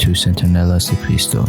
Jesús Centinela Cristo.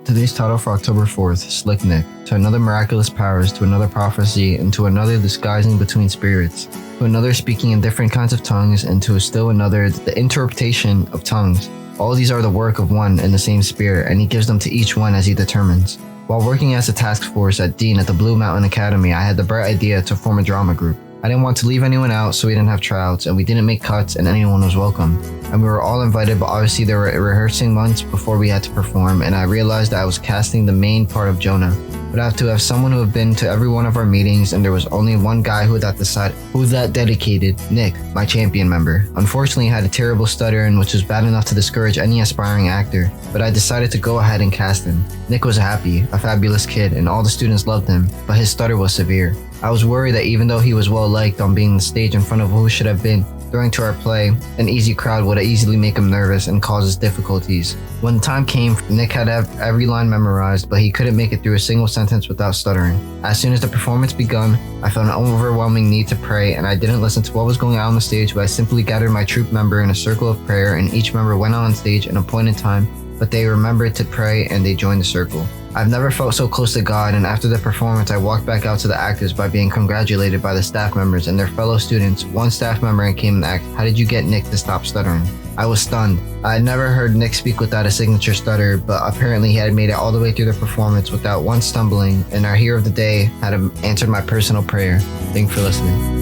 Today's title for October 4th, Slick Nick. To another miraculous powers, to another prophecy, and to another disguising between spirits, to another speaking in different kinds of tongues, and to still another the interpretation of tongues. All these are the work of one and the same Spirit, and He gives them to each one as He determines. While working as a task force at Dean at the Blue Mountain Academy, I had the bright idea to form a drama group. I didn't want to leave anyone out, so we didn't have tryouts, and we didn't make cuts, and anyone was welcome. And we were all invited, but obviously there were rehearsing months before we had to perform, and I realized that I was casting the main part of Jonah. But I have to have someone who had been to every one of our meetings, and there was only one guy who that dedicated, Nick, my champion member. Unfortunately, he had a terrible stutter, and which was bad enough to discourage any aspiring actor, but I decided to go ahead and cast him. Nick was happy, a fabulous kid, and all the students loved him, but his stutter was severe. I was worried that even though he was well liked on being on the stage in front of who should have been during to our play, an easy crowd would easily make him nervous and cause us difficulties. When the time came, Nick had every line memorized, but he couldn't make it through a single sentence without stuttering. As soon as the performance begun, I felt an overwhelming need to pray, and I didn't listen to what was going on the stage, but I simply gathered my troop member in a circle of prayer, and each member went on stage at an appointed time, but they remembered to pray and they joined the circle. I've never felt so close to God, and after the performance, I walked back out to the actors by being congratulated by the staff members and their fellow students. One staff member came and asked, "How did you get Nick to stop stuttering?" I was stunned. I had never heard Nick speak without a signature stutter, but apparently he had made it all the way through the performance without once stumbling, and our hero of the day had answered my personal prayer. Thanks for listening.